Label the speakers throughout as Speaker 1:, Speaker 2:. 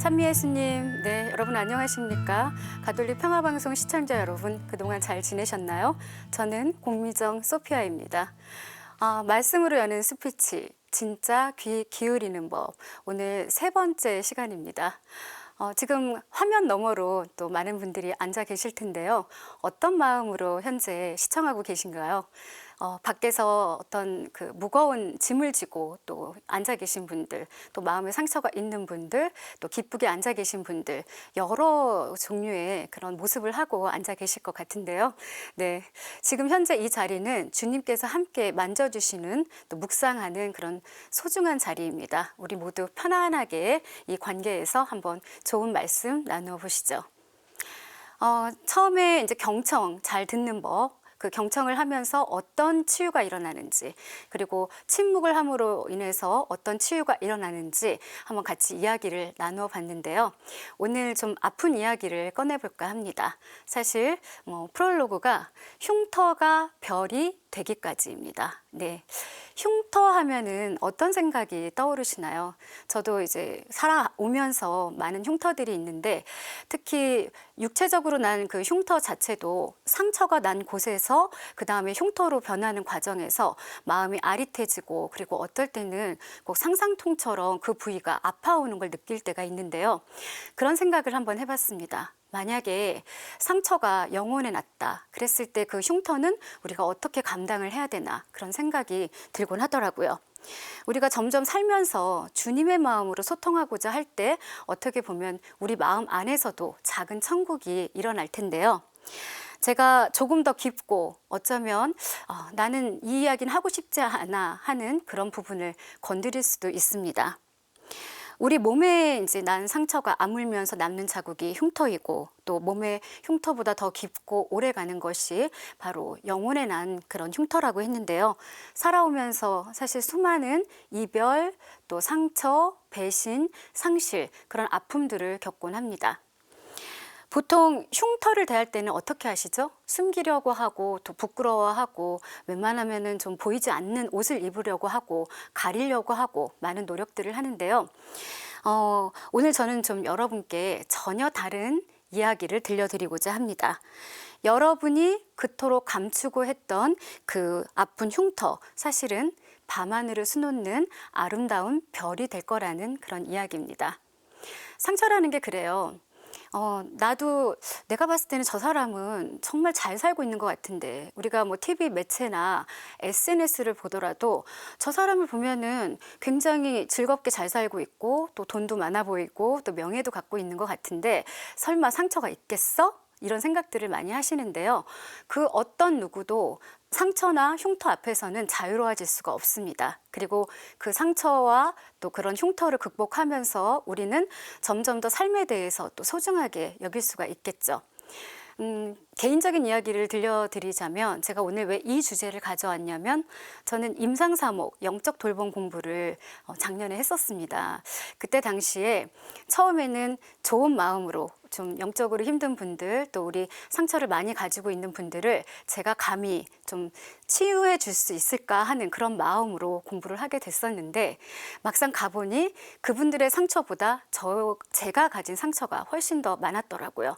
Speaker 1: 찬미 예수님, 네, 여러분 안녕하십니까? 가톨릭 평화방송 시청자 여러분, 그동안 잘 지내셨나요? 저는 공미정 소피아입니다. 말씀으로 여는 스피치, 진짜 귀 기울이는 법, 오늘 세 번째 시간입니다. 지금 화면 너머로 또 많은 분들이 앉아 계실 텐데요. 어떤 마음으로 현재 시청하고 계신가요? 밖에서 어떤 그 무거운 짐을 지고 또 앉아 계신 분들, 또 마음에 상처가 있는 분들, 또 기쁘게 앉아 계신 분들, 여러 종류의 그런 모습을 하고 앉아 계실 것 같은데요. 네, 지금 현재 이 자리는 주님께서 함께 만져주시는 또 묵상하는 그런 소중한 자리입니다. 우리 모두 편안하게 이 관계에서 한번 좋은 말씀 나누어 보시죠. 처음에 이제 경청 잘 듣는 법, 그 경청을 하면서 어떤 치유가 일어나는지, 그리고 침묵을 함으로 인해서 어떤 치유가 일어나는지 한번 같이 이야기를 나누어 봤는데요. 오늘 좀 아픈 이야기를 꺼내볼까 합니다. 사실 프롤로그가 흉터가 별이 되기까지입니다. 네. 흉터 하면은 어떤 생각이 떠오르시나요? 저도 이제 살아오면서 많은 흉터들이 있는데, 특히 육체적으로 난 그 흉터 자체도 상처가 난 곳에서 그 다음에 흉터로 변하는 과정에서 마음이 아릿해지고, 그리고 어떨 때는 꼭 상상통처럼 그 부위가 아파오는 걸 느낄 때가 있는데요. 그런 생각을 한번 해봤습니다. 만약에 상처가 영혼에 났다 그랬을 때 그 흉터는 우리가 어떻게 감당을 해야 되나, 그런 생각이 들곤 하더라고요. 우리가 점점 살면서 주님의 마음으로 소통하고자 할 때 어떻게 보면 우리 마음 안에서도 작은 천국이 일어날 텐데요. 제가 조금 더 깊고 어쩌면 나는 이 이야기는 하고 싶지 않아 하는 그런 부분을 건드릴 수도 있습니다. 우리 몸에 이제 난 상처가 아물면서 남는 자국이 흉터이고, 또 몸의 흉터보다 더 깊고 오래 가는 것이 바로 영혼에 난 그런 흉터라고 했는데요. 살아오면서 사실 수많은 이별, 또 상처, 배신, 상실, 그런 아픔들을 겪곤 합니다. 보통 흉터를 대할 때는 어떻게 하시죠? 숨기려고 하고, 또 부끄러워하고, 웬만하면은 좀 보이지 않는 옷을 입으려고 하고, 가리려고 하고, 많은 노력들을 하는데요. 오늘 저는 좀 여러분께 전혀 다른 이야기를 들려드리고자 합니다. 여러분이 그토록 감추고 했던 그 아픈 흉터, 사실은 밤하늘을 수놓는 아름다운 별이 될 거라는 그런 이야기입니다. 상처라는 게 그래요. 나도 내가 봤을 때는 저 사람은 정말 잘 살고 있는 것 같은데, 우리가 뭐 TV 매체나 SNS를 보더라도 저 사람을 보면은 굉장히 즐겁게 잘 살고 있고, 또 돈도 많아 보이고, 또 명예도 갖고 있는 것 같은데 설마 상처가 있겠어? 이런 생각들을 많이 하시는데요. 그 어떤 누구도 상처나 흉터 앞에서는 자유로워질 수가 없습니다. 그리고 그 상처와 또 그런 흉터를 극복하면서 우리는 점점 더 삶에 대해서 또 소중하게 여길 수가 있겠죠. 개인적인 이야기를 들려드리자면, 제가 오늘 왜 이 주제를 가져왔냐면, 저는 임상사목 영적 돌봄 공부를 작년에 했었습니다. 그때 당시에 처음에는 좋은 마음으로 좀 영적으로 힘든 분들, 또 우리 상처를 많이 가지고 있는 분들을 제가 감히 좀 치유해 줄 수 있을까 하는 그런 마음으로 공부를 하게 됐었는데, 막상 가보니 그분들의 상처보다 제가 가진 상처가 훨씬 더 많았더라고요.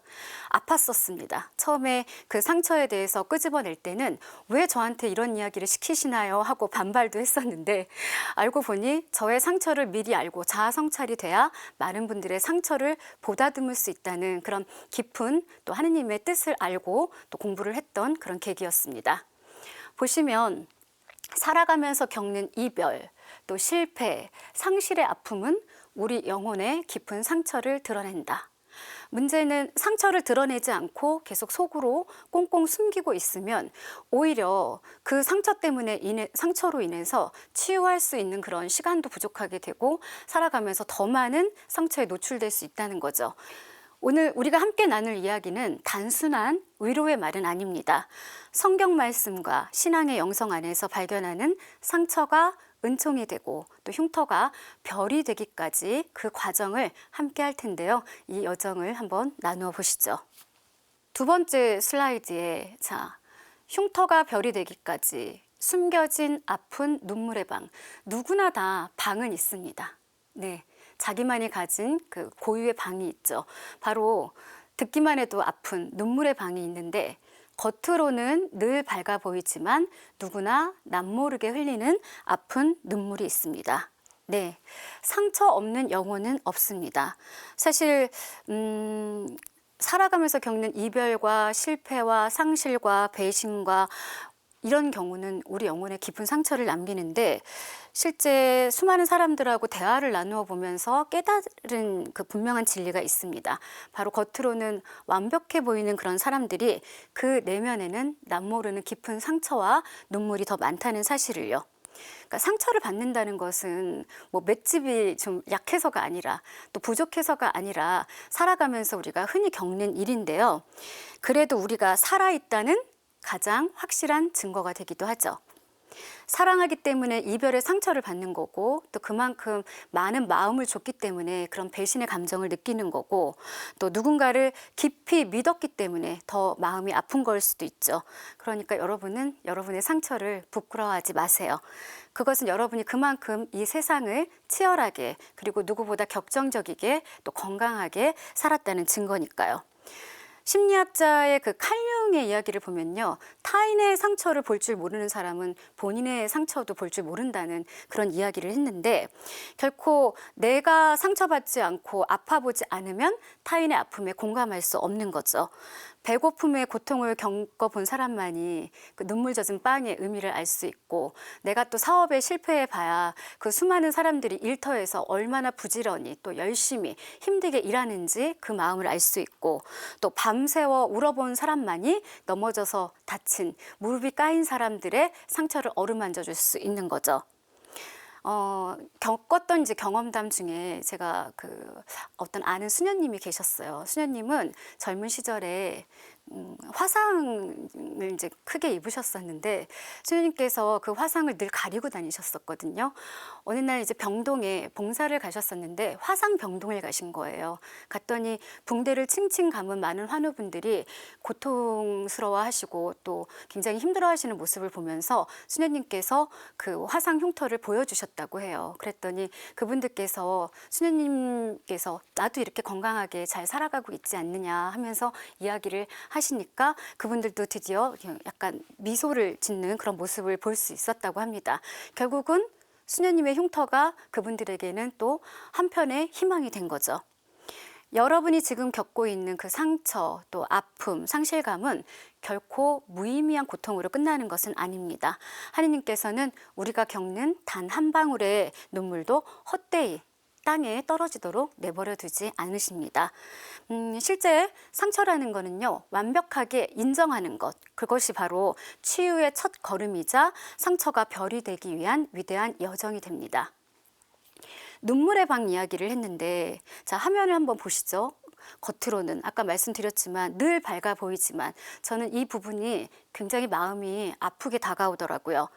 Speaker 1: 아팠었습니다. 처음에 그 상처에 대해서 끄집어낼 때는 왜 저한테 이런 이야기를 시키시나요? 하고 반발도 했었는데, 알고 보니 저의 상처를 미리 알고 자아 성찰이 돼야 많은 분들의 상처를 보다듬을 수 있다는 그런 깊은 또 하느님의 뜻을 알고 또 공부를 했던 그런 계기였습니다. 보시면 살아가면서 겪는 이별, 또 실패, 상실의 아픔은 우리 영혼의 깊은 상처를 드러낸다. 문제는 상처를 드러내지 않고 계속 속으로 꽁꽁 숨기고 있으면 오히려 그 상처로 인해서 치유할 수 있는 그런 시간도 부족하게 되고, 살아가면서 더 많은 상처에 노출될 수 있다는 거죠. 오늘 우리가 함께 나눌 이야기는 단순한 위로의 말은 아닙니다. 성경 말씀과 신앙의 영성 안에서 발견하는 상처가 은총이 되고, 또 흉터가 별이 되기까지 그 과정을 함께 할 텐데요. 이 여정을 한번 나누어 보시죠. 두 번째 슬라이드에, 흉터가 별이 되기까지 숨겨진 아픈 눈물의 방. 누구나 다 방은 있습니다. 네. 자기만이 가진 그 고유의 방이 있죠. 바로 듣기만 해도 아픈 눈물의 방이 있는데 겉으로는 늘 밝아 보이지만 누구나 남모르게 흘리는 아픈 눈물이 있습니다. 네, 상처 없는 영혼은 없습니다. 사실 살아가면서 겪는 이별과 실패와 상실과 배신과 이런 경우는 우리 영혼에 깊은 상처를 남기는데 실제 수많은 사람들하고 대화를 나누어 보면서 깨달은 그 분명한 진리가 있습니다. 바로 겉으로는 완벽해 보이는 그런 사람들이 그 내면에는 남모르는 깊은 상처와 눈물이 더 많다는 사실을요. 그러니까 상처를 받는다는 것은 뭐 맷집이 좀 약해서가 아니라 또 부족해서가 아니라 살아가면서 우리가 흔히 겪는 일인데요. 그래도 우리가 살아있다는 가장 확실한 증거가 되기도 하죠. 사랑하기 때문에 이별의 상처를 받는 거고 또 그만큼 많은 마음을 줬기 때문에 그런 배신의 감정을 느끼는 거고 또 누군가를 깊이 믿었기 때문에 더 마음이 아픈 걸 수도 있죠. 그러니까 여러분은 여러분의 상처를 부끄러워하지 마세요. 그것은 여러분이 그만큼 이 세상을 치열하게 그리고 누구보다 격정적이게 또 건강하게 살았다는 증거니까요. 심리학자의 그 칼 융의 이야기를 보면요. 타인의 상처를 볼 줄 모르는 사람은 본인의 상처도 볼 줄 모른다는 그런 이야기를 했는데 결코 내가 상처받지 않고 아파보지 않으면 타인의 아픔에 공감할 수 없는 거죠. 배고픔의 고통을 겪어본 사람만이 그 눈물 젖은 빵의 의미를 알 수 있고 내가 또 사업에 실패해 봐야 그 수많은 사람들이 일터에서 얼마나 부지런히 또 열심히 힘들게 일하는지 그 마음을 알 수 있고 또 밤새워 울어본 사람만이 넘어져서 다친 무릎이 까인 사람들의 상처를 어루만져 줄 수 있는 거죠. 겪었던 이제 경험담 중에 제가 그 어떤 아는 수녀님이 계셨어요. 수녀님은 젊은 시절에 화상을 이제 크게 입으셨었는데 수녀님께서 그 화상을 늘 가리고 다니셨었거든요. 어느 날 이제 병동에 봉사를 가셨었는데 화상 병동에 가신 거예요. 갔더니 붕대를 칭칭 감은 많은 환우분들이 고통스러워하시고 또 굉장히 힘들어하시는 모습을 보면서 수녀님께서 그 화상 흉터를 보여주셨다고 해요. 그랬더니 그분들께서 수녀님께서 나도 이렇게 건강하게 잘 살아가고 있지 않느냐 하면서 이야기를 하시니까 그분들도 드디어 약간 미소를 짓는 그런 모습을 볼 수 있었다고 합니다. 결국은 수녀님의 흉터가 그분들에게는 또 한편의 희망이 된 거죠. 여러분이 지금 겪고 있는 그 상처, 또 아픔, 상실감은 결코 무의미한 고통으로 끝나는 것은 아닙니다. 하느님께서는 우리가 겪는 단 한 방울의 눈물도 헛되이 땅에 떨어지도록 내버려 두지 않으십니다. 실제 상처라는 거는요, 완벽하게 인정하는 것, 그것이 바로 치유의 첫 걸음이자 상처가 별이 되기 위한 위대한 여정이 됩니다. 눈물의 방 이야기를 했는데, 자, 화면을 한번 보시죠. 겉으로는 아까 말씀드렸지만 늘 밝아 보이지만 저는 이 부분이 굉장히 마음이 아프게 다가오더라고요.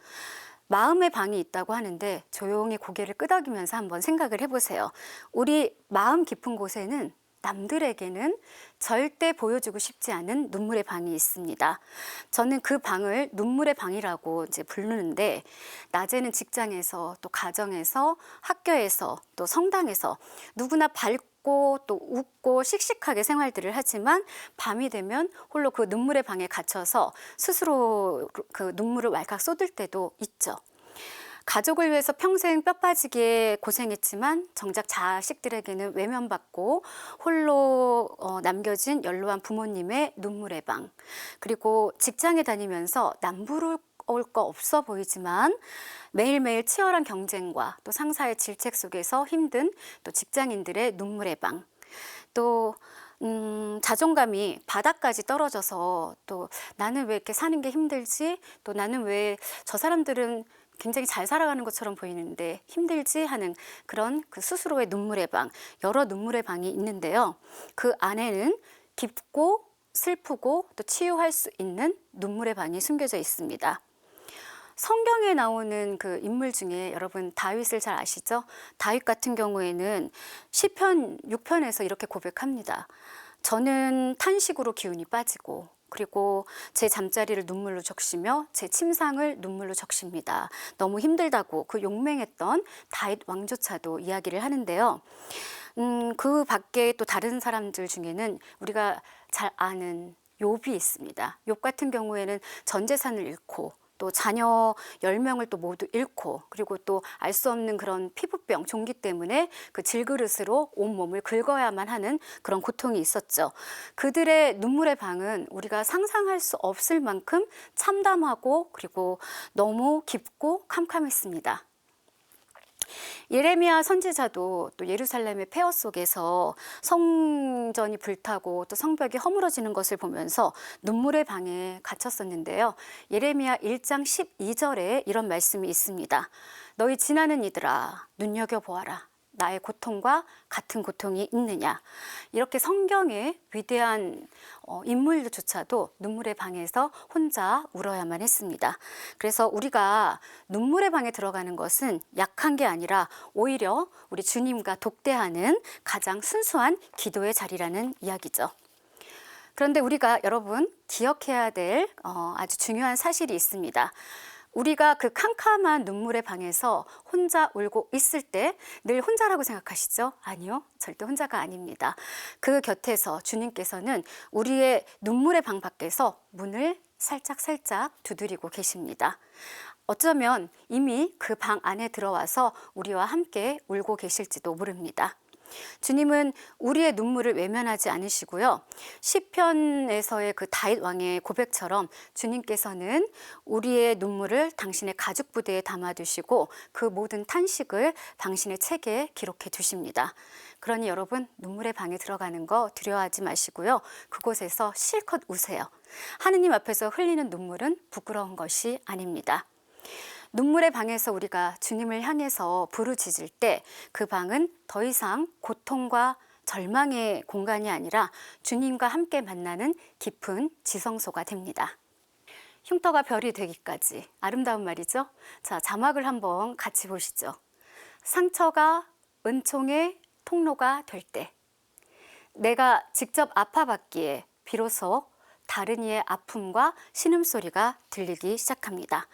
Speaker 1: 마음의 방이 있다고 하는데 조용히 고개를 끄덕이면서 한번 생각을 해보세요. 우리 마음 깊은 곳에는 남들에게는 절대 보여주고 싶지 않은 눈물의 방이 있습니다. 저는 그 방을 눈물의 방이라고 이제 부르는데 낮에는 직장에서 또 가정에서 학교에서 또 성당에서 누구나 밝고 또 웃고 씩씩하게 생활들을 하지만 밤이 되면 홀로 그 눈물의 방에 갇혀서 스스로 그 눈물을 왈칵 쏟을 때도 있죠. 가족을 위해서 평생 뼈 빠지게 고생했지만 정작 자식들에게는 외면받고 홀로 남겨진 연로한 부모님의 눈물의 방, 그리고 직장에 다니면서 남부러울 거 없어 보이지만 매일매일 치열한 경쟁과 또 상사의 질책 속에서 힘든 또 직장인들의 눈물의 방, 또 자존감이 바닥까지 떨어져서 또 나는 왜 이렇게 사는 게 힘들지? 또 나는 왜 저 사람들은 굉장히 잘 살아가는 것처럼 보이는데 힘들지 하는 그런 그 스스로의 눈물의 방, 여러 눈물의 방이 있는데요. 그 안에는 깊고 슬프고 또 치유할 수 있는 눈물의 방이 숨겨져 있습니다. 성경에 나오는 그 인물 중에 여러분 다윗을 잘 아시죠? 다윗 같은 경우에는 시편 6편에서 이렇게 고백합니다. 저는 탄식으로 기운이 빠지고 그리고 제 잠자리를 눈물로 적시며 제 침상을 눈물로 적십니다. 너무 힘들다고 그 용맹했던 다윗 왕조차도 이야기를 하는데요. 그 밖에 또 다른 사람들 중에는 우리가 잘 아는 욥이 있습니다. 욥 같은 경우에는 전 재산을 잃고 또 자녀 10명을 또 모두 잃고, 그리고 또 알 수 없는 그런 피부병, 종기 때문에 그 질그릇으로 온몸을 긁어야만 하는 그런 고통이 있었죠. 그들의 눈물의 방은 우리가 상상할 수 없을 만큼 참담하고 그리고 너무 깊고 캄캄했습니다. 예레미야 선지자도 또 예루살렘의 폐허 속에서 성전이 불타고 또 성벽이 허물어지는 것을 보면서 눈물의 방에 갇혔었는데요. 예레미야 1장 12절에 이런 말씀이 있습니다. 너희 지나는 이들아, 눈여겨보아라. 나의 고통과 같은 고통이 있느냐. 이렇게 성경의 위대한 인물조차도 눈물의 방에서 혼자 울어야만 했습니다. 그래서 우리가 눈물의 방에 들어가는 것은 약한 게 아니라 오히려 우리 주님과 독대하는 가장 순수한 기도의 자리라는 이야기죠. 그런데 우리가 여러분 기억해야 될 아주 중요한 사실이 있습니다. 우리가 그 캄캄한 눈물의 방에서 혼자 울고 있을 때 늘 혼자라고 생각하시죠? 아니요, 절대 혼자가 아닙니다. 그 곁에서 주님께서는 우리의 눈물의 방 밖에서 문을 살짝 두드리고 계십니다. 어쩌면 이미 그 방 안에 들어와서 우리와 함께 울고 계실지도 모릅니다. 주님은 우리의 눈물을 외면하지 않으시고요. 시편에서의 그 다윗 왕의 고백처럼 주님께서는 우리의 눈물을 당신의 가죽 부대에 담아두시고 그 모든 탄식을 당신의 책에 기록해 두십니다. 그러니 여러분, 눈물의 방에 들어가는 거 두려워하지 마시고요. 그곳에서 실컷 우세요. 하느님 앞에서 흘리는 눈물은 부끄러운 것이 아닙니다. 눈물의 방에서 우리가 주님을 향해서 부르짖을 때 그 방은 더 이상 고통과 절망의 공간이 아니라 주님과 함께 만나는 깊은 지성소가 됩니다. 흉터가 별이 되기까지, 아름다운 말이죠. 자, 자막을 한번 같이 보시죠. 상처가 은총의 통로가 될 때, 내가 직접 아파봤기에 비로소 다른 이의 아픔과 신음소리가 들리기 시작합니다.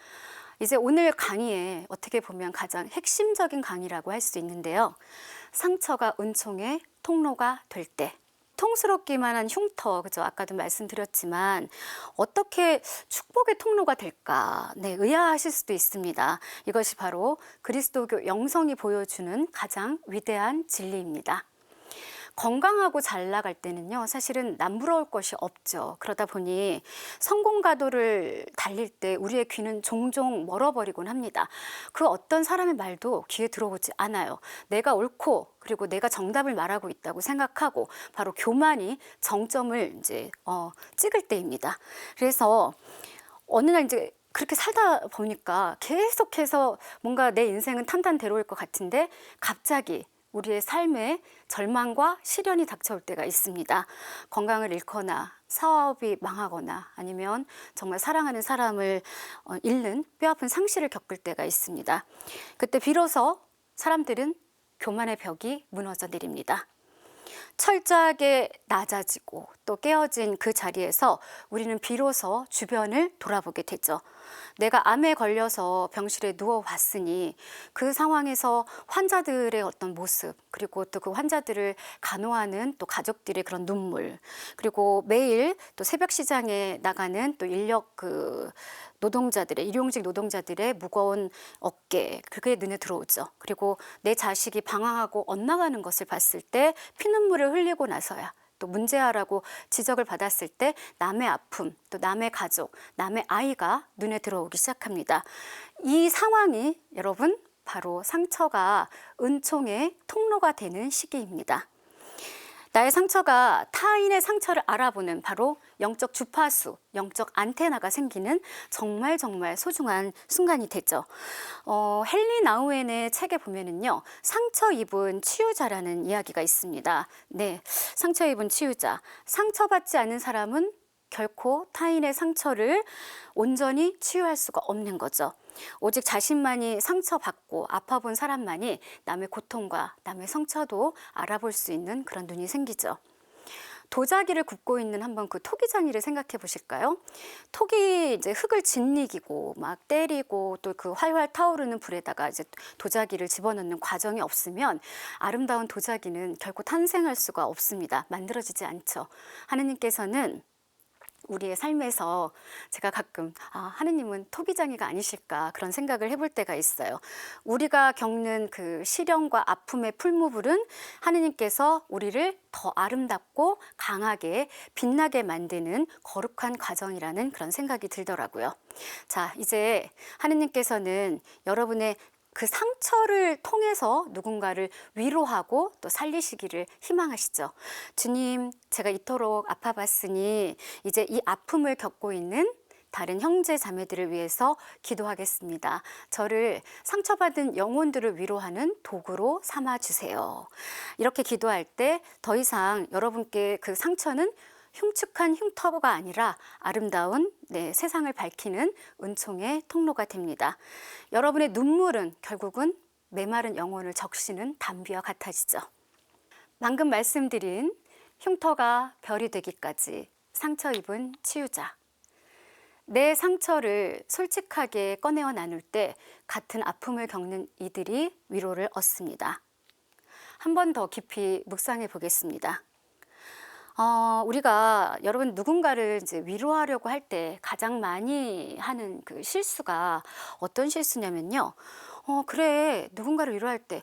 Speaker 1: 이제 오늘 강의에 어떻게 보면 가장 핵심적인 강의라고 할 수 있는데요. 상처가 은총의 통로가 될 때, 통스럽기만 한 흉터, 그죠? 아까도 말씀드렸지만 어떻게 축복의 통로가 될까? 네, 의아하실 수도 있습니다. 이것이 바로 그리스도교 영성이 보여주는 가장 위대한 진리입니다. 건강하고 잘 나갈 때는요, 사실은 남부러울 것이 없죠. 그러다 보니 성공가도를 달릴 때 우리의 귀는 종종 멀어버리곤 합니다. 그 어떤 사람의 말도 귀에 들어오지 않아요. 내가 옳고 그리고 내가 정답을 말하고 있다고 생각하고 바로 교만이 정점을 이제 찍을 때입니다. 그래서 어느 날 이제 그렇게 살다 보니까 계속해서 뭔가 내 인생은 탄탄대로일 것 같은데 갑자기 우리의 삶에 절망과 시련이 닥쳐올 때가 있습니다. 건강을 잃거나 사업이 망하거나 아니면 정말 사랑하는 사람을 잃는 뼈아픈 상실을 겪을 때가 있습니다. 그때 비로소 사람들은 교만의 벽이 무너져 내립니다. 철저하게 낮아지고 또 깨어진 그 자리에서 우리는 비로소 주변을 돌아보게 되죠. 내가 암에 걸려서 병실에 누워봤으니 그 상황에서 환자들의 어떤 모습, 그리고 또 그 환자들을 간호하는 또 가족들의 그런 눈물, 그리고 매일 또 새벽 시장에 나가는 또 인력 노동자들의, 일용직 노동자들의 무거운 어깨, 그게 눈에 들어오죠. 그리고 내 자식이 방황하고 엇나가는 것을 봤을 때 피눈물을 흘리고 나서야 또 문제아라고 지적을 받았을 때 남의 아픔, 또 남의 가족, 남의 아이가 눈에 들어오기 시작합니다. 이 상황이 여러분 바로 상처가 은총의 통로가 되는 시기입니다. 나의 상처가 타인의 상처를 알아보는 바로 영적 주파수, 영적 안테나가 생기는 정말 소중한 순간이 되죠. 헨리 나우엔의 책에 보면은요, 상처 입은 치유자라는 이야기가 있습니다. 네, 상처 입은 치유자. 상처받지 않은 사람은 결코 타인의 상처를 온전히 치유할 수가 없는 거죠. 오직 자신만이 상처받고 아파본 사람만이 남의 고통과 남의 상처도 알아볼 수 있는 그런 눈이 생기죠. 도자기를 굽고 있는 한번 그 토기장이를 생각해 보실까요? 톡이 이제 흙을 짓이기고 막 때리고 또 그 활활 타오르는 불에다가 이제 도자기를 집어넣는 과정이 없으면 아름다운 도자기는 결코 탄생할 수가 없습니다. 만들어지지 않죠. 하느님께서는 우리의 삶에서 제가 가끔 하느님은 토기장이가 아니실까 그런 생각을 해볼 때가 있어요. 우리가 겪는 그 시련과 아픔의 풀무불은 하느님께서 우리를 더 아름답고 강하게 빛나게 만드는 거룩한 과정이라는 그런 생각이 들더라고요. 자, 이제 하느님께서는 여러분의 그 상처를 통해서 누군가를 위로하고 또 살리시기를 희망하시죠. 주님, 제가 이토록 아파봤으니 이제 이 아픔을 겪고 있는 다른 형제 자매들을 위해서 기도하겠습니다. 저를 상처받은 영혼들을 위로하는 도구로 삼아 주세요. 이렇게 기도할 때 더 이상 여러분께 그 상처는 흉측한 흉터가 아니라 아름다운 세상을 밝히는 은총의 통로가 됩니다. 여러분의 눈물은 결국은 메마른 영혼을 적시는 담비와 같아지죠. 방금 말씀드린 흉터가 별이 되기까지 상처 입은 치유자. 내 상처를 솔직하게 꺼내어 나눌 때 같은 아픔을 겪는 이들이 위로를 얻습니다. 한 번 더 깊이 묵상해 보겠습니다. 우리가 여러분 누군가를 이제 위로하려고 할 때 가장 많이 하는 그 실수가 어떤 실수냐면요. 그래, 누군가를 위로할 때,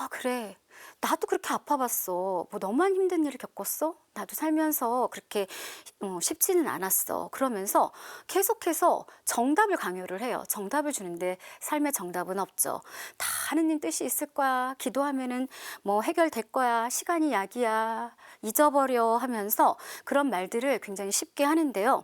Speaker 1: 그래, 나도 그렇게 아파봤어. 뭐 너만 힘든 일을 겪었어? 나도 살면서 그렇게 쉽지는 않았어. 그러면서 계속해서 정답을 강요를 해요. 정답을 주는데 삶의 정답은 없죠. 다 하느님 뜻이 있을 거야. 기도하면은 뭐 해결될 거야. 시간이 약이야. 잊어버려 하면서 그런 말들을 굉장히 쉽게 하는데요.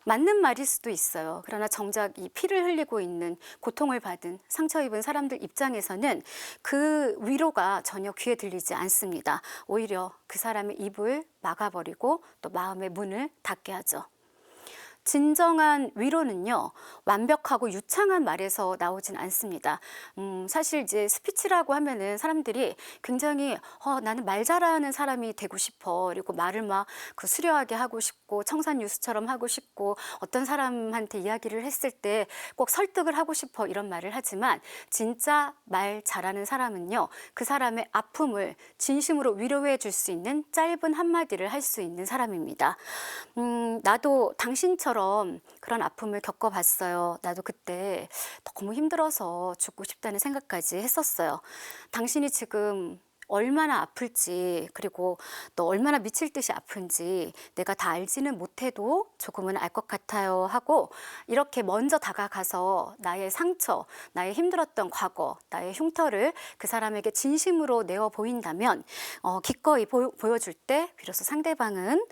Speaker 1: 맞는 말일 수도 있어요. 그러나 정작 이 피를 흘리고 있는 고통을 받은 상처 입은 사람들 입장에서는 그 위로가 전혀 귀에 들리지 않습니다. 오히려 그 사람의 입을 막아버리고 또 마음의 문을 닫게 하죠. 진정한 위로는요, 완벽하고 유창한 말에서 나오진 않습니다. 사실 이제 스피치라고 하면은 사람들이 굉장히 나는 말 잘하는 사람이 되고 싶어. 그리고 말을 막 그 수려하게 하고 싶고 청산유수처럼 하고 싶고 어떤 사람한테 이야기를 했을 때 꼭 설득을 하고 싶어 이런 말을 하지만 진짜 말 잘하는 사람은요, 그 사람의 아픔을 진심으로 위로해 줄 수 있는 짧은 한마디를 할 수 있는 사람입니다. 나도 당신처럼 그런 아픔을 겪어봤어요. 나도 그때 너무 힘들어서 죽고 싶다는 생각까지 했었어요. 당신이 지금 얼마나 아플지 그리고 또 얼마나 미칠 듯이 아픈지 내가 다 알지는 못해도 조금은 알 것 같아요 하고 이렇게 먼저 다가가서 나의 상처, 나의 힘들었던 과거, 나의 흉터를 그 사람에게 진심으로 내어 보인다면 기꺼이 보여줄 때 비로소 상대방은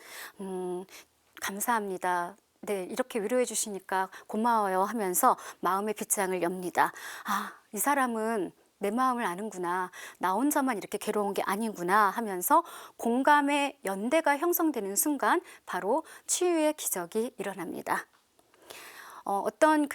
Speaker 1: 감사합니다. 네, 이렇게 위로해 주시니까 고마워요 하면서 마음의 빗장을 엽니다. 이 사람은 내 마음을 아는구나. 나 혼자만 이렇게 괴로운 게 아니구나 하면서 공감의 연대가 형성되는 순간 바로 치유의 기적이 일어납니다. 어떤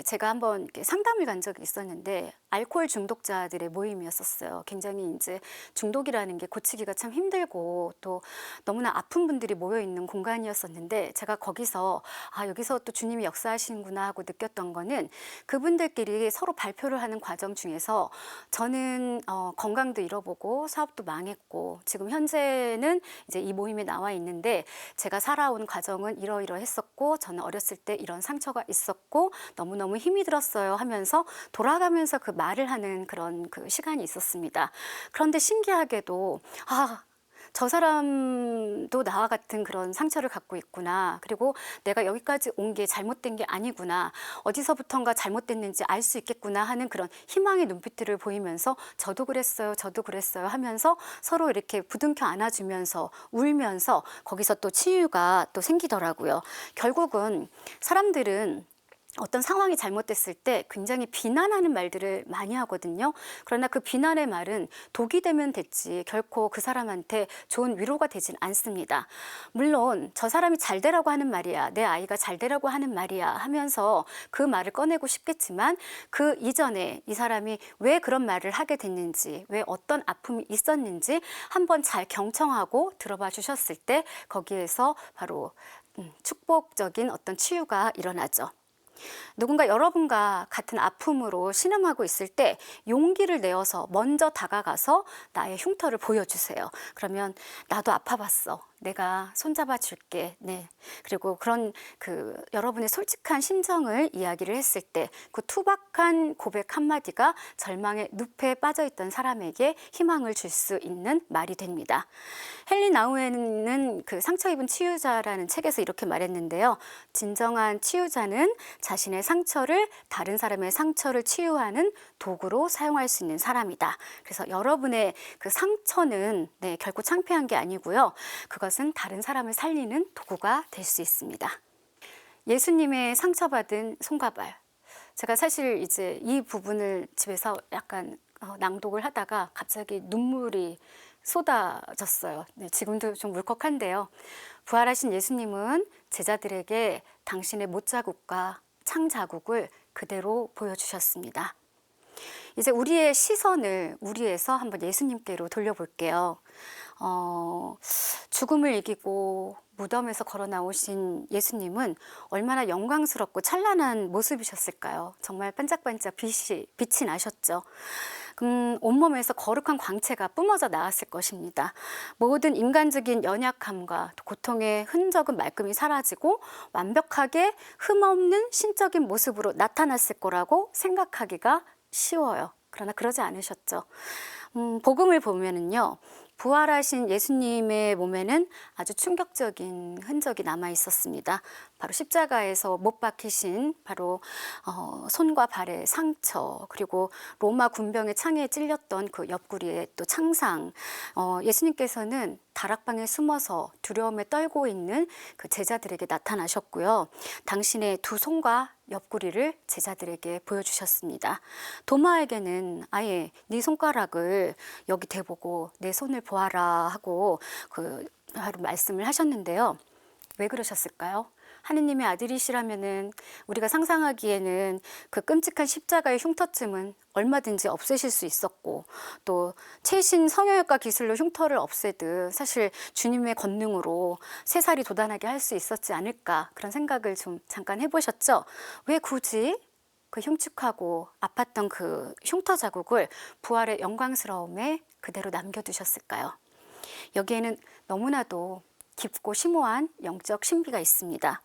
Speaker 1: 제가 한번 이렇게 상담을 간 적이 있었는데 알코올 중독자들의 모임이었었어요. 굉장히 이제 중독이라는 게 고치기가 참 힘들고 또 너무나 아픈 분들이 모여 있는 공간이었었는데 제가 거기서 여기서 또 주님이 역사하시는구나 하고 느꼈던 거는 그분들끼리 서로 발표를 하는 과정 중에서 저는 건강도 잃어보고 사업도 망했고 지금 현재는 이제 이 모임에 나와 있는데 제가 살아온 과정은 이러이러했었고 저는 어렸을 때 이런 상처가 있었고 너무너무 힘이 들었어요 하면서 돌아가면서 그 말을 하는 그런 그 시간이 있었습니다. 그런데 신기하게도 저 사람도 나와 같은 그런 상처를 갖고 있구나. 그리고 내가 여기까지 온 게 잘못된 게 아니구나. 어디서부턴가 잘못됐는지 알 수 있겠구나 하는 그런 희망의 눈빛들을 보이면서 저도 그랬어요. 저도 그랬어요 하면서 서로 이렇게 부둥켜 안아주면서 울면서 거기서 또 치유가 또 생기더라고요. 결국은 사람들은 어떤 상황이 잘못됐을 때 굉장히 비난하는 말들을 많이 하거든요. 그러나 그 비난의 말은 독이 되면 됐지 결코 그 사람한테 좋은 위로가 되진 않습니다. 물론 저 사람이 잘 되라고 하는 말이야, 내 아이가 잘 되라고 하는 말이야 하면서 그 말을 꺼내고 싶겠지만 그 이전에 이 사람이 왜 그런 말을 하게 됐는지, 왜 어떤 아픔이 있었는지 한번 잘 경청하고 들어봐 주셨을 때 거기에서 바로 축복적인 어떤 치유가 일어나죠. 누군가 여러분과 같은 아픔으로 신음하고 있을 때 용기를 내어서 먼저 다가가서 나의 흉터를 보여주세요. 그러면 나도 아파봤어. 내가 손잡아 줄게. 네. 그리고 그런 여러분의 솔직한 심정을 이야기를 했을 때 그 투박한 고백 한마디가 절망의 늪에 빠져 있던 사람에게 희망을 줄 수 있는 말이 됩니다. 헨리 나우엔은 그 상처 입은 치유자라는 책에서 이렇게 말했는데요. 진정한 치유자는 자신의 상처를 다른 사람의 상처를 치유하는 도구로 사용할 수 있는 사람이다. 그래서 여러분의 그 상처는 결코 창피한 게 아니고요. 그것은 다른 사람을 살리는 도구가 될 수 있습니다. 예수님의 상처받은 손과 발. 제가 사실 이제 이 부분을 집에서 약간 낭독을 하다가 갑자기 눈물이 쏟아졌어요. 네, 지금도 좀 울컥한데요. 부활하신 예수님은 제자들에게 당신의 못자국과 창자국을 그대로 보여주셨습니다. 이제 우리의 시선을 우리에서 한번 예수님께로 돌려볼게요. 죽음을 이기고 무덤에서 걸어 나오신 예수님은 얼마나 영광스럽고 찬란한 모습이셨을까요? 정말 반짝반짝 빛이 나셨죠. 온몸에서 거룩한 광채가 뿜어져 나왔을 것입니다. 모든 인간적인 연약함과 고통의 흔적은 말끔히 사라지고 완벽하게 흠없는 신적인 모습으로 나타났을 거라고 생각하기가 쉬워요. 그러나 그러지 않으셨죠. 복음을 보면은요, 부활하신 예수님의 몸에는 아주 충격적인 흔적이 남아 있었습니다. 바로 십자가에서 못 박히신 바로 손과 발의 상처, 그리고 로마 군병의 창에 찔렸던 그 옆구리의 또 창상. 예수님께서는 다락방에 숨어서 두려움에 떨고 있는 그 제자들에게 나타나셨고요. 당신의 두 손과 옆구리를 제자들에게 보여주셨습니다. 도마에게는 아예 네 손가락을 여기 대보고 내 손을 보아라 하고 바로 말씀을 하셨는데요. 왜 그러셨을까요? 하느님의 아들이시라면은 우리가 상상하기에는 그 끔찍한 십자가의 흉터쯤은 얼마든지 없애실 수 있었고, 또 최신 성형외과 기술로 흉터를 없애듯 사실 주님의 권능으로 새살이 돋아나게 할 수 있었지 않을까, 그런 생각을 좀 잠깐 해보셨죠? 왜 굳이 그 흉측하고 아팠던 그 흉터 자국을 부활의 영광스러움에 그대로 남겨두셨을까요? 여기에는 너무나도 깊고 심오한 영적 신비가 있습니다.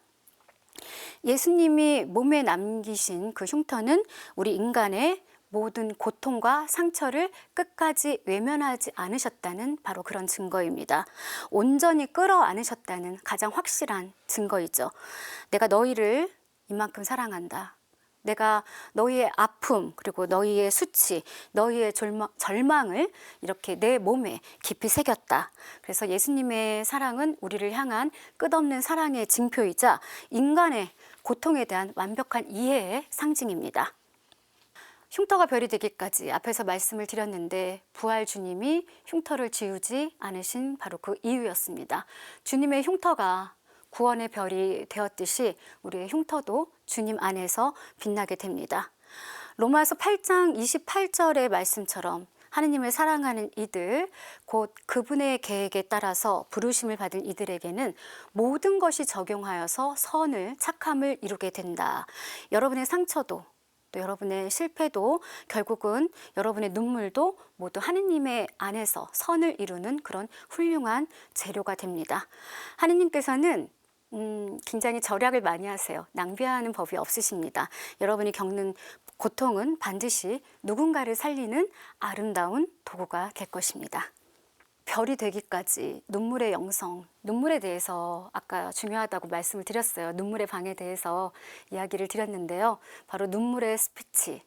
Speaker 1: 예수님이 몸에 남기신 그 흉터는 우리 인간의 모든 고통과 상처를 끝까지 외면하지 않으셨다는 바로 그런 증거입니다. 온전히 끌어안으셨다는 가장 확실한 증거이죠. 내가 너희를 이만큼 사랑한다. 내가 너희의 아픔, 그리고 너희의 수치, 너희의 절망을 이렇게 내 몸에 깊이 새겼다. 그래서 예수님의 사랑은 우리를 향한 끝없는 사랑의 징표이자 인간의 고통에 대한 완벽한 이해의 상징입니다. 흉터가 별이 되기까지 앞에서 말씀을 드렸는데 부활 주님이 흉터를 지우지 않으신 바로 그 이유였습니다. 주님의 흉터가 구원의 별이 되었듯이 우리의 흉터도 주님 안에서 빛나게 됩니다. 로마서 8장 28절의 말씀처럼 하느님을 사랑하는 이들, 곧 그분의 계획에 따라서 부르심을 받은 이들에게는 모든 것이 적용하여서 선을, 착함을 이루게 된다. 여러분의 상처도, 또 여러분의 실패도, 결국은 여러분의 눈물도 모두 하느님의 안에서 선을 이루는 그런 훌륭한 재료가 됩니다. 하느님께서는 굉장히 절약을 많이 하세요. 낭비하는 법이 없으십니다. 여러분이 겪는 고통은 반드시 누군가를 살리는 아름다운 도구가 될 것입니다. 별이 되기까지 눈물의 영성, 눈물에 대해서 아까 중요하다고 말씀을 드렸어요. 눈물의 방에 대해서 이야기를 드렸는데요. 바로 눈물의 스피치.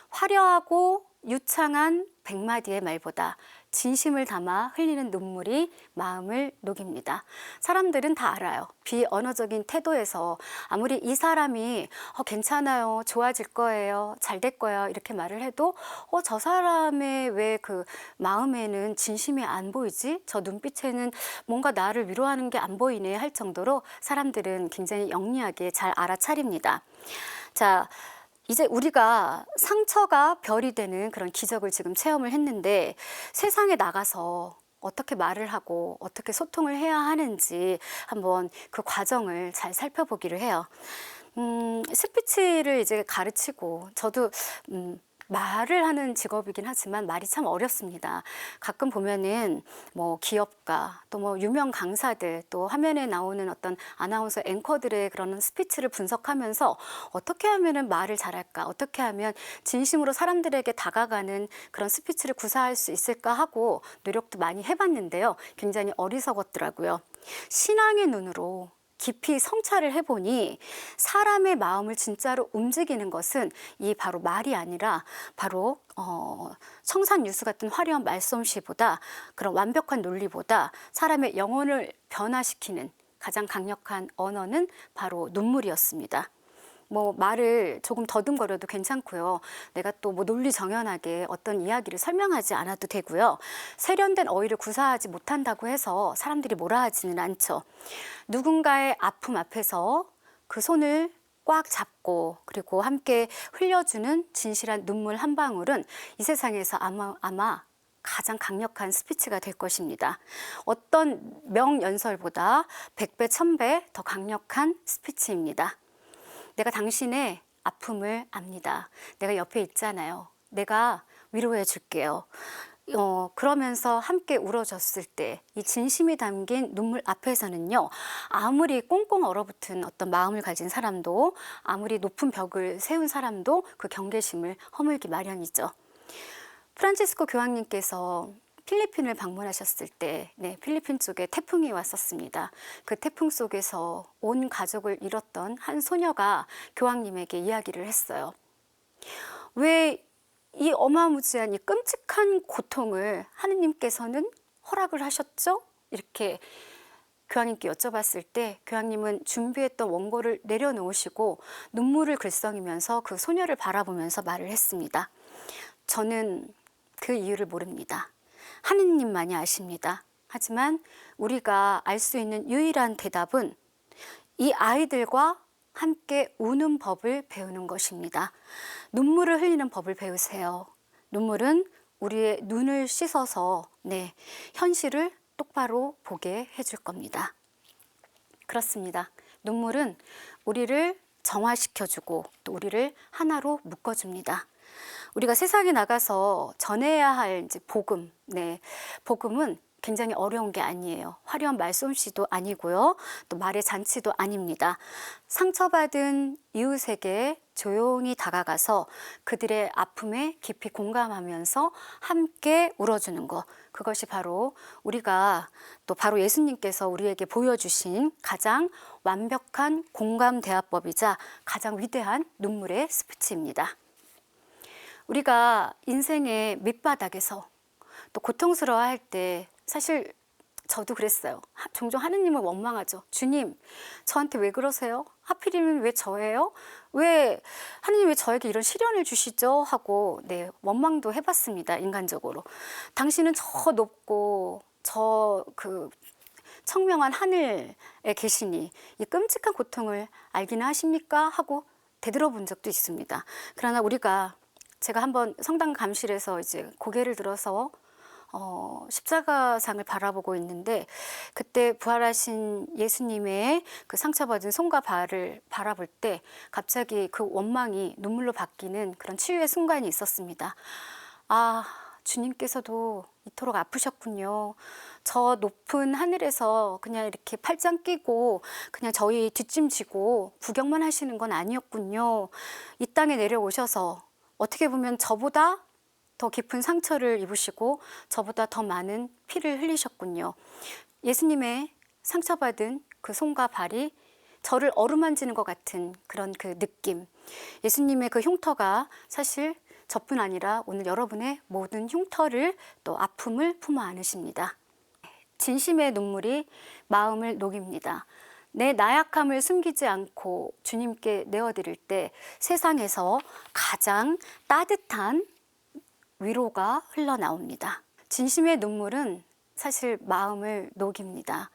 Speaker 1: 화려하고 유창한 100마디의 말보다 진심을 담아 흘리는 눈물이 마음을 녹입니다. 사람들은 다 알아요. 비언어적인 태도에서 아무리 이 사람이 괜찮아요, 좋아질 거예요, 잘 될 거야 이렇게 말을 해도 저 사람의 왜 그 마음에는 진심이 안 보이지? 저 눈빛에는 뭔가 나를 위로하는 게 안 보이네 할 정도로 사람들은 굉장히 영리하게 잘 알아차립니다. 자, 이제 우리가 상처가 별이 되는 그런 기적을 지금 체험을 했는데 세상에 나가서 어떻게 말을 하고 어떻게 소통을 해야 하는지 한번 그 과정을 잘 살펴보기로 해요. 스피치를 이제 가르치고 저도 말을 하는 직업이긴 하지만 말이 참 어렵습니다. 가끔 보면은 뭐 기업가 또 뭐 유명 강사들 또 화면에 나오는 어떤 아나운서 앵커들의 그런 스피치를 분석하면서 어떻게 하면은 말을 잘할까, 어떻게 하면 진심으로 사람들에게 다가가는 그런 스피치를 구사할 수 있을까 하고 노력도 많이 해봤는데요. 굉장히 어리석었더라고요. 신앙의 눈으로 깊이 성찰을 해보니 사람의 마음을 진짜로 움직이는 것은 이 바로 말이 아니라 바로 청산유수 같은 화려한 말솜씨보다 그런 완벽한 논리보다 사람의 영혼을 변화시키는 가장 강력한 언어는 바로 눈물이었습니다. 뭐 말을 조금 더듬거려도 괜찮고요. 내가 또 뭐 논리정연하게 어떤 이야기를 설명하지 않아도 되고요. 세련된 어휘를 구사하지 못한다고 해서 사람들이 뭐라 하지는 않죠. 누군가의 아픔 앞에서 그 손을 꽉 잡고 그리고 함께 흘려주는 진실한 눈물 한 방울은 이 세상에서 아마 가장 강력한 스피치가 될 것입니다. 어떤 명연설보다 100배, 1000배 더 강력한 스피치입니다. 내가 당신의 아픔을 압니다. 내가 옆에 있잖아요. 내가 위로해 줄게요. 그러면서 함께 울어줬을 때 이 진심이 담긴 눈물 앞에서는요, 아무리 꽁꽁 얼어붙은 어떤 마음을 가진 사람도 아무리 높은 벽을 세운 사람도 그 경계심을 허물기 마련이죠. 프란치스코 교황님께서 필리핀을 방문하셨을 때 필리핀 쪽에 태풍이 왔었습니다. 그 태풍 속에서 온 가족을 잃었던 한 소녀가 교황님에게 이야기를 했어요. 왜 이 어마무지한 이 끔찍한 고통을 하느님께서는 허락을 하셨죠? 이렇게 교황님께 여쭤봤을 때 교황님은 준비했던 원고를 내려놓으시고 눈물을 글썽이면서 그 소녀를 바라보면서 말을 했습니다. 저는 그 이유를 모릅니다. 하느님만이 아십니다. 하지만 우리가 알 수 있는 유일한 대답은 이 아이들과 함께 우는 법을 배우는 것입니다. 눈물을 흘리는 법을 배우세요. 눈물은 우리의 눈을 씻어서 현실을 똑바로 보게 해줄 겁니다. 그렇습니다. 눈물은 우리를 정화시켜주고 또 우리를 하나로 묶어줍니다. 우리가 세상에 나가서 전해야 할 이제 복음, 복음은 굉장히 어려운 게 아니에요. 화려한 말솜씨도 아니고요. 또 말의 잔치도 아닙니다. 상처받은 이웃에게 조용히 다가가서 그들의 아픔에 깊이 공감하면서 함께 울어주는 것. 그것이 바로 우리가 또 바로 예수님께서 우리에게 보여주신 가장 완벽한 공감 대화법이자 가장 위대한 눈물의 스피치입니다. 우리가 인생의 밑바닥에서 또 고통스러워할 때 사실 저도 그랬어요. 종종 하느님을 원망하죠. 주님, 저한테 왜 그러세요? 하필이면 왜 저예요? 하느님 왜 저에게 이런 시련을 주시죠? 하고 원망도 해봤습니다. 인간적으로. 당신은 저 높고 저 청명한 하늘에 계시니 이 끔찍한 고통을 알기는 하십니까? 하고 되들어본 적도 있습니다. 그러나 제가 한번 성당 감실에서 이제 고개를 들어서 십자가상을 바라보고 있는데 그때 부활하신 예수님의 그 상처받은 손과 발을 바라볼 때 갑자기 그 원망이 눈물로 바뀌는 그런 치유의 순간이 있었습니다. 아, 주님께서도 이토록 아프셨군요. 저 높은 하늘에서 그냥 이렇게 팔짱 끼고 그냥 저희 뒷짐지고 구경만 하시는 건 아니었군요. 이 땅에 내려오셔서 어떻게 보면 저보다 더 깊은 상처를 입으시고 저보다 더 많은 피를 흘리셨군요. 예수님의 상처받은 그 손과 발이 저를 어루만지는 것 같은 그런 그 느낌. 예수님의 그 흉터가 사실 저뿐 아니라 오늘 여러분의 모든 흉터를 또 아픔을 품어 안으십니다. 진심의 눈물이 마음을 녹입니다. 내 나약함을 숨기지 않고 주님께 내어드릴 때 세상에서 가장 따뜻한 위로가 흘러나옵니다. 진심의 눈물은 사실 마음을 녹입니다.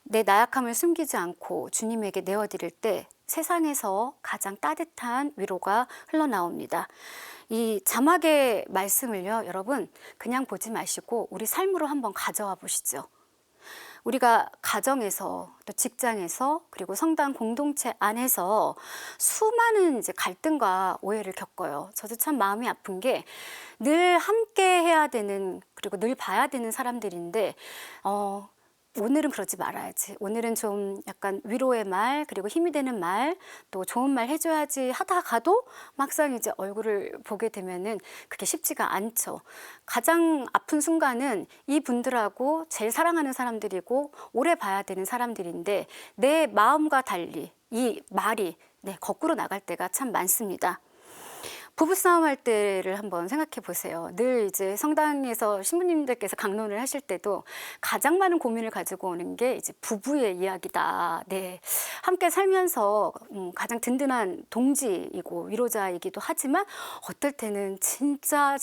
Speaker 1: 내 나약함을 숨기지 않고 주님에게 내어드릴 때 세상에서 가장 따뜻한 위로가 흘러나옵니다. 이 자막의 말씀을요, 여러분 그냥 보지 마시고 우리 삶으로 한번 가져와 보시죠. 우리가 가정에서 또 직장에서 그리고 성당 공동체 안에서 수많은 이제 갈등과 오해를 겪어요. 저도 참 마음이 아픈 게 늘 함께 해야 되는 그리고 늘 봐야 되는 사람들인데 오늘은 그러지 말아야지. 오늘은 좀 약간 위로의 말, 그리고 힘이 되는 말, 또 좋은 말 해줘야지 하다가도 막상 이제 얼굴을 보게 되면은 그게 쉽지가 않죠. 가장 아픈 순간은 이 분들하고 제일 사랑하는 사람들이고 오래 봐야 되는 사람들인데 내 마음과 달리 이 말이 거꾸로 나갈 때가 참 많습니다. 부부싸움 할 때를 한번 생각해 보세요. 늘 이제 성당에서 신부님들께서 강론을 하실 때도 가장 많은 고민을 가지고 오는 게 이제 부부의 이야기다. 네. 함께 살면서 가장 든든한 동지이고 위로자이기도 하지만 어떨 때는 진짜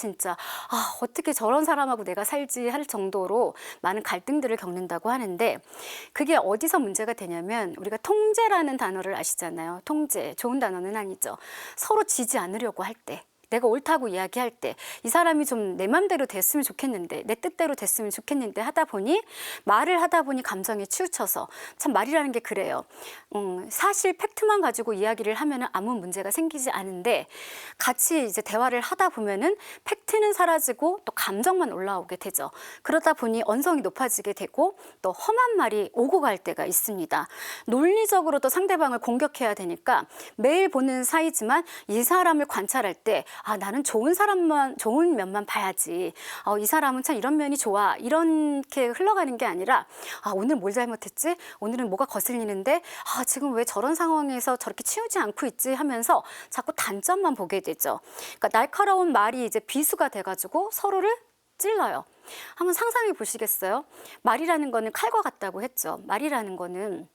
Speaker 1: 어떻게 저런 사람하고 내가 살지 할 정도로 많은 갈등들을 겪는다고 하는데 그게 어디서 문제가 되냐면 우리가 통제라는 단어를 아시잖아요. 통제. 좋은 단어는 아니죠. 서로 지지 않으려고 할 때, 내가 옳다고 이야기할 때 이 사람이 좀 내 맘대로 됐으면 좋겠는데 내 뜻대로 됐으면 좋겠는데 하다 보니 말을 하다 보니 감정에 치우쳐서 참 말이라는 게 그래요. 사실 팩트만 가지고 이야기를 하면은 아무 문제가 생기지 않은데 같이 이제 대화를 하다 보면은 팩트는 사라지고 또 감정만 올라오게 되죠. 그러다 보니 언성이 높아지게 되고 또 험한 말이 오고 갈 때가 있습니다. 논리적으로 또 상대방을 공격해야 되니까 매일 보는 사이지만 이 사람을 관찰할 때 나는 좋은 사람만, 좋은 면만 봐야지. 이 사람은 참 이런 면이 좋아. 이렇게 흘러가는 게 아니라 오늘 뭘 잘못했지? 오늘은 뭐가 거슬리는데 지금 왜 저런 상황에서 저렇게 치우지 않고 있지? 하면서 자꾸 단점만 보게 되죠. 그러니까 날카로운 말이 이제 비수가 돼가지고 서로를 찔러요. 한번 상상해 보시겠어요? 말이라는 거는 칼과 같다고 했죠. 말이라는 거는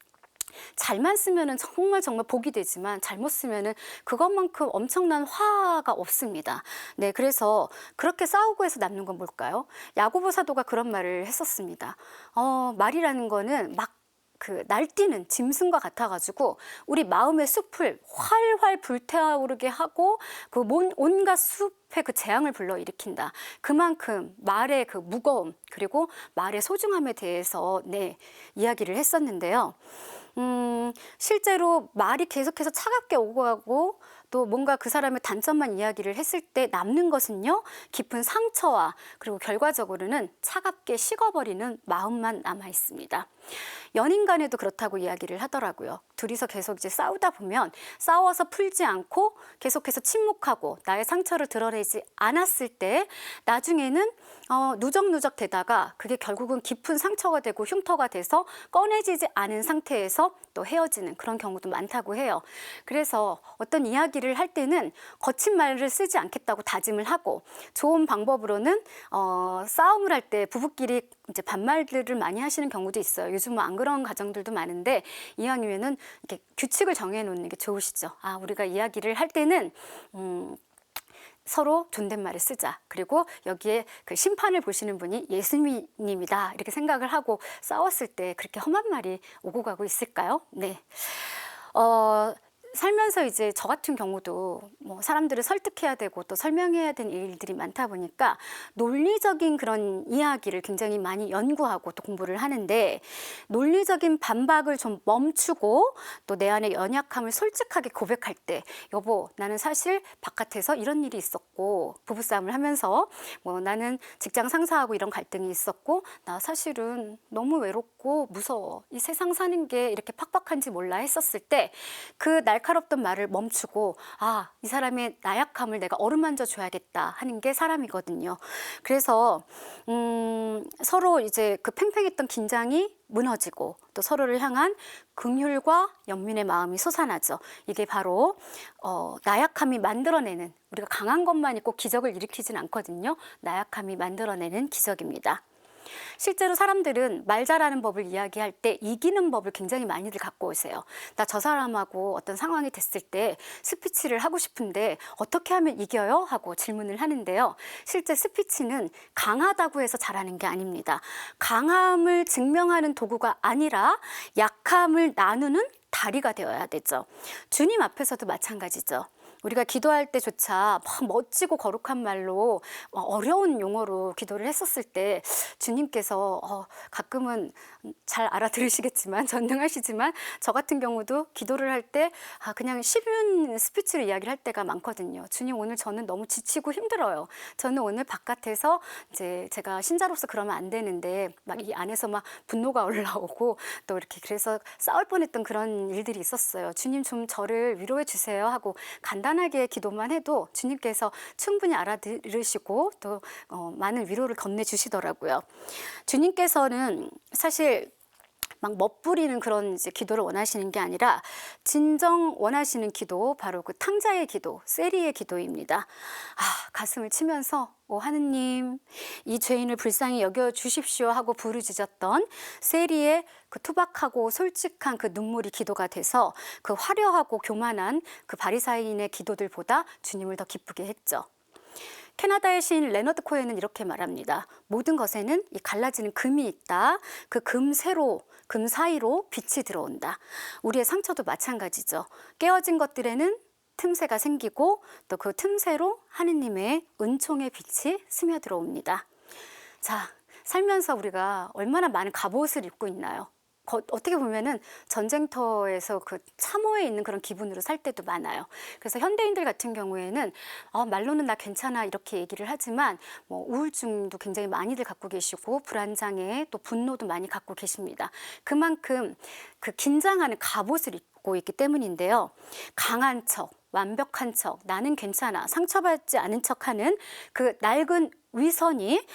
Speaker 1: 잘만 쓰면은 정말 복이 되지만 잘못 쓰면은 그것만큼 엄청난 화가 없습니다. 네, 그래서 그렇게 싸우고 해서 남는 건 뭘까요? 야고보 사도가 그런 말을 했었습니다. 말이라는 거는 막 날뛰는 짐승과 같아가지고 우리 마음의 숲을 활활 불타오르게 하고 그 온갖 숲의 그 재앙을 불러일으킨다. 그만큼 말의 그 무거움 그리고 말의 소중함에 대해서 이야기를 했었는데요. 실제로 말이 계속해서 차갑게 오고 가고 또 뭔가 그 사람의 단점만 이야기를 했을 때 남는 것은요, 깊은 상처와 그리고 결과적으로는 차갑게 식어버리는 마음만 남아 있습니다. 연인 간에도 그렇다고 이야기를 하더라고요. 둘이서 계속 이제 싸우다 보면 싸워서 풀지 않고 계속해서 침묵하고 나의 상처를 드러내지 않았을 때 나중에는 누적누적 되다가 그게 결국은 깊은 상처가 되고 흉터가 돼서 꺼내지지 않은 상태에서 또 헤어지는 그런 경우도 많다고 해요. 그래서 어떤 이야기를 할 때는 거친 말을 쓰지 않겠다고 다짐을 하고 좋은 방법으로는 싸움을 할 때 부부끼리 이제 반말들을 많이 하시는 경우도 있어요. 요즘 뭐 안 그런 가정들도 많은데 이왕이면은 이렇게 규칙을 정해 놓는 게 좋으시죠. 우리가 이야기를 할 때는 서로 존댓말을 쓰자. 그리고 여기에 그 심판을 보시는 분이 예수님이다. 이렇게 생각을 하고 싸웠을 때 그렇게 험한 말이 오고 가고 있을까요? 네. 살면서 이제 저 같은 경우도 뭐 사람들을 설득해야 되고 또 설명해야 되는 일들이 많다 보니까 논리적인 그런 이야기를 굉장히 많이 연구하고 또 공부를 하는데 논리적인 반박을 좀 멈추고 또 내 안의 연약함을 솔직하게 고백할 때 여보, 나는 사실 바깥에서 이런 일이 있었고 부부싸움을 하면서 뭐 나는 직장 상사하고 이런 갈등이 있었고 나 사실은 너무 외롭고 무서워. 이 세상 사는 게 이렇게 팍팍한지 몰라 했었을 때 그 날카롭던 말을 멈추고 이 사람의 나약함을 내가 어루만져 줘야겠다 하는 게 사람이거든요. 그래서 서로 이제 그 팽팽했던 긴장이 무너지고 또 서로를 향한 긍휼과 연민의 마음이 솟아나죠. 이게 바로 나약함이 만들어내는, 우리가 강한 것만이 꼭 기적을 일으키진 않거든요. 나약함이 만들어내는 기적입니다. 실제로 사람들은 말 잘하는 법을 이야기할 때 이기는 법을 굉장히 많이들 갖고 오세요. 나 저 사람하고 어떤 상황이 됐을 때 스피치를 하고 싶은데 어떻게 하면 이겨요? 하고 질문을 하는데요. 실제 스피치는 강하다고 해서 잘하는 게 아닙니다. 강함을 증명하는 도구가 아니라 약함을 나누는 다리가 되어야 되죠. 주님 앞에서도 마찬가지죠. 우리가 기도할 때조차 막 멋지고 거룩한 말로 어려운 용어로 기도를 했었을 때 주님께서 가끔은 잘 알아들으시겠지만 전능하시지만 저 같은 경우도 기도를 할 때 그냥 쉬운 스피치를 이야기를 할 때가 많거든요. 주님, 오늘 저는 너무 지치고 힘들어요. 저는 오늘 바깥에서 이제 제가 신자로서 그러면 안 되는데 막 이 안에서 막 분노가 올라오고 또 이렇게 그래서 싸울 뻔했던 그런 일들이 있었어요. 주님, 좀 저를 위로해 주세요 하고 간단하게 기도만 해도 주님께서 충분히 알아들으시고 또 많은 위로를 건네주시더라고요. 주님께서는 사실 막 멋부리는 그런 이제 기도를 원하시는 게 아니라 진정 원하시는 기도, 바로 그 탕자의 기도, 세리의 기도입니다. 가슴을 치면서 오 하느님, 이 죄인을 불쌍히 여겨 주십시오 하고 부르짖었던 세리의 그 투박하고 솔직한 그 눈물이 기도가 돼서 그 화려하고 교만한 그 바리사인의 기도들보다 주님을 더 기쁘게 했죠. 캐나다의 시인 레너드 코엔은 이렇게 말합니다. 모든 것에는 이 갈라지는 금이 있다. 그 금 사이로 빛이 들어온다. 우리의 상처도 마찬가지죠. 깨어진 것들에는 틈새가 생기고 또 그 틈새로 하느님의 은총의 빛이 스며들어옵니다. 자, 살면서 우리가 얼마나 많은 갑옷을 입고 있나요? 어떻게 보면은 전쟁터에서 그 참호에 있는 그런 기분으로 살 때도 많아요. 그래서 현대인들 같은 경우에는 말로는 나 괜찮아 이렇게 얘기를 하지만 뭐 우울증도 굉장히 많이들 갖고 계시고 불안장애 또 분노도 많이 갖고 계십니다. 그만큼 그 긴장하는 갑옷을 입고 있기 때문인데요. 강한 척, 완벽한 척, 나는 괜찮아, 상처받지 않은 척하는 그 낡은 위선의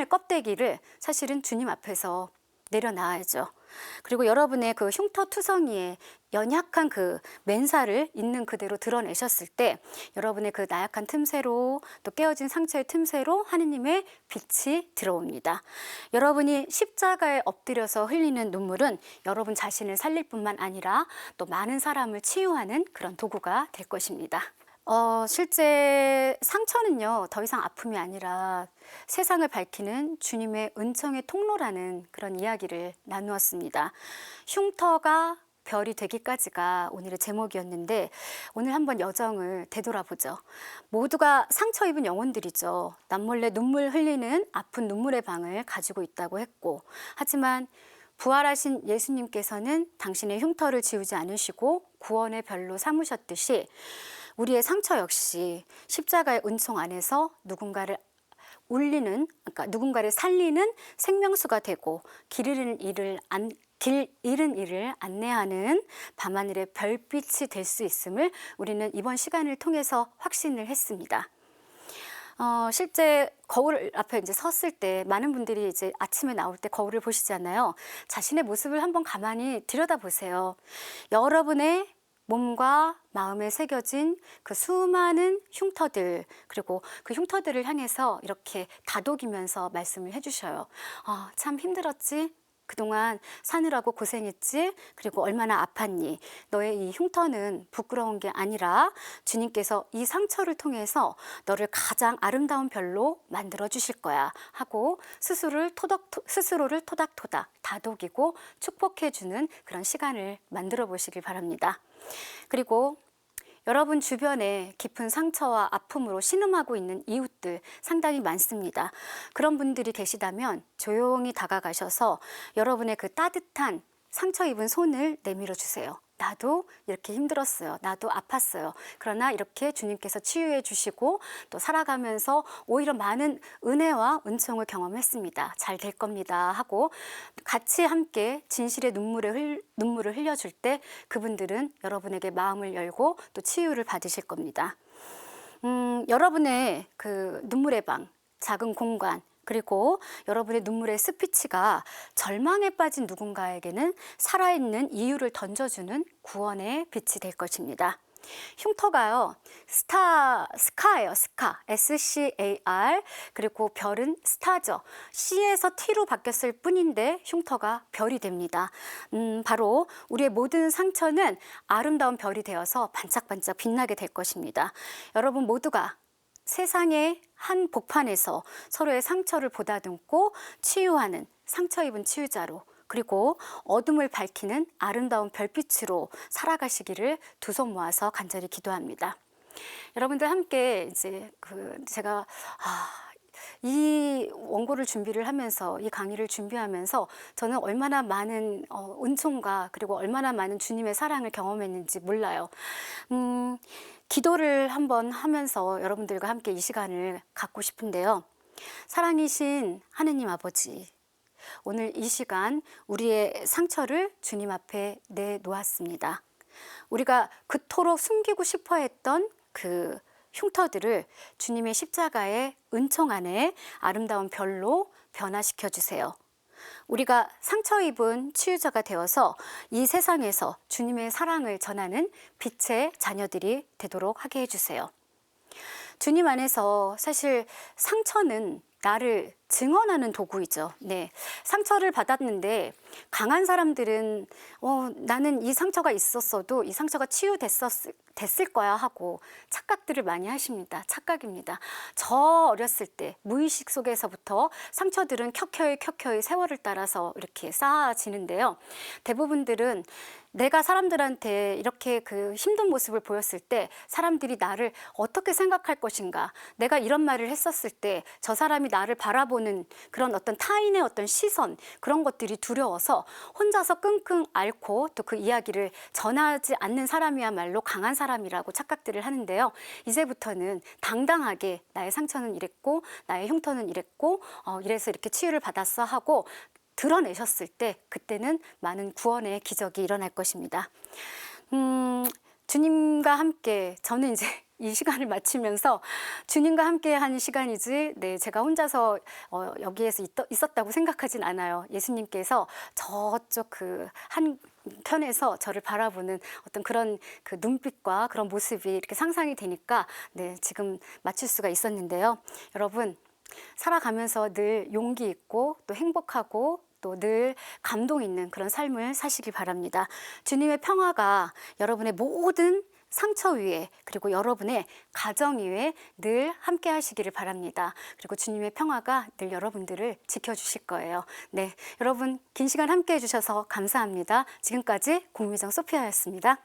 Speaker 1: 껍데기를 사실은 주님 앞에서 내려놔야죠. 그리고 여러분의 그 흉터투성이에 연약한 그 맨살을 있는 그대로 드러내셨을 때 여러분의 그 나약한 틈새로 또 깨어진 상처의 틈새로 하느님의 빛이 들어옵니다. 여러분이 십자가에 엎드려서 흘리는 눈물은 여러분 자신을 살릴 뿐만 아니라 또 많은 사람을 치유하는 그런 도구가 될 것입니다. 실제 상처는요, 더 이상 아픔이 아니라 세상을 밝히는 주님의 은총의 통로라는 그런 이야기를 나누었습니다. 흉터가 별이 되기까지가 오늘의 제목이었는데 오늘 한번 여정을 되돌아보죠. 모두가 상처 입은 영혼들이죠. 남몰래 눈물 흘리는 아픈 눈물의 방을 가지고 있다고 했고, 하지만 부활하신 예수님께서는 당신의 흉터를 지우지 않으시고 구원의 별로 삼으셨듯이 우리의 상처 역시 십자가의 은총 안에서 누군가를 누군가를 살리는 생명수가 되고 길 잃은 이를 안내하는 밤하늘의 별빛이 될 수 있음을 우리는 이번 시간을 통해서 확신을 했습니다. 실제 거울 앞에 이제 섰을 때 많은 분들이 이제 아침에 나올 때 거울을 보시잖아요. 자신의 모습을 한번 가만히 들여다보세요. 여러분의 몸과 마음에 새겨진 그 수많은 흉터들, 그리고 그 흉터들을 향해서 이렇게 다독이면서 말씀을 해주셔요. 참 힘들었지? 그동안 사느라고 고생했지? 그리고 얼마나 아팠니? 너의 이 흉터는 부끄러운 게 아니라 주님께서 이 상처를 통해서 너를 가장 아름다운 별로 만들어 주실 거야 하고 스스로를 토닥토닥 다독이고 축복해 주는 그런 시간을 만들어 보시길 바랍니다. 그리고 여러분 주변에 깊은 상처와 아픔으로 신음하고 있는 이웃들 상당히 많습니다. 그런 분들이 계시다면 조용히 다가가셔서 여러분의 그 따뜻한 상처 입은 손을 내밀어 주세요. 나도 이렇게 힘들었어요. 나도 아팠어요. 그러나 이렇게 주님께서 치유해 주시고 또 살아가면서 오히려 많은 은혜와 은총을 경험했습니다. 잘 될 겁니다 하고 같이 함께 진실의 눈물을 흘려줄 때 그분들은 여러분에게 마음을 열고 또 치유를 받으실 겁니다. 여러분의 그 눈물의 방, 작은 공간, 그리고 여러분의 눈물의 스피치가 절망에 빠진 누군가에게는 살아있는 이유를 던져주는 구원의 빛이 될 것입니다. 흉터가요, 스카예요, 스카. SCAR. 그리고 별은 스타죠. C에서 T로 바뀌었을 뿐인데 흉터가 별이 됩니다. 바로 우리의 모든 상처는 아름다운 별이 되어서 반짝반짝 빛나게 될 것입니다. 여러분 모두가 세상의 한 복판에서 서로의 상처를 보다듬고 치유하는 상처 입은 치유자로, 그리고 어둠을 밝히는 아름다운 별빛으로 살아가시기를 두 손 모아서 간절히 기도합니다. 여러분들 함께 이제 제가 이 원고를 준비를 하면서, 이 강의를 준비하면서 저는 얼마나 많은 은총과 그리고 얼마나 많은 주님의 사랑을 경험했는지 몰라요. 기도를 한번 하면서 여러분들과 함께 이 시간을 갖고 싶은데요. 사랑이신 하느님 아버지, 오늘 이 시간 우리의 상처를 주님 앞에 내놓았습니다. 우리가 그토록 숨기고 싶어 했던 그 흉터들을 주님의 십자가의 은총 안에 아름다운 별로 변화시켜 주세요. 우리가 상처 입은 치유자가 되어서 이 세상에서 주님의 사랑을 전하는 빛의 자녀들이 되도록 하게 해주세요. 주님 안에서 사실 상처는 나를 증언하는 도구이죠. 네, 상처를 받았는데 강한 사람들은 나는 이 상처가 있었어도 이 상처가 됐을 거야 하고 착각들을 많이 하십니다. 착각입니다. 저 어렸을 때 무의식 속에서부터 상처들은 켜켜이 세월을 따라서 이렇게 쌓아지는데요. 대부분들은 내가 사람들한테 이렇게 그 힘든 모습을 보였을 때 사람들이 나를 어떻게 생각할 것인가, 내가 이런 말을 했었을 때 저 사람이 나를 바라보는 그런 어떤 타인의 어떤 시선, 그런 것들이 두려워서 혼자서 끙끙 앓고 또 그 이야기를 전하지 않는 사람이야말로 강한 사람이라고 착각들을 하는데요. 이제부터는 당당하게 나의 상처는 이랬고 나의 흉터는 이랬고 이래서 이렇게 치유를 받았어 하고 드러내셨을 때 그때는 많은 구원의 기적이 일어날 것입니다. 주님과 함께, 저는 이제 이 시간을 마치면서 주님과 함께 하는 시간이지, 네, 제가 혼자서 여기에서 있었다고 생각하진 않아요. 예수님께서 저쪽 그 한편에서 저를 바라보는 어떤 그런 그 눈빛과 그런 모습이 이렇게 상상이 되니까, 네, 지금 마칠 수가 있었는데요. 여러분, 살아가면서 늘 용기 있고 또 행복하고 또 늘 감동 있는 그런 삶을 사시길 바랍니다. 주님의 평화가 여러분의 모든 상처 위에, 그리고 여러분의 가정 위에 늘 함께 하시기를 바랍니다. 그리고 주님의 평화가 늘 여러분들을 지켜주실 거예요. 네, 여러분 긴 시간 함께 해주셔서 감사합니다. 지금까지 국미정 소피아였습니다.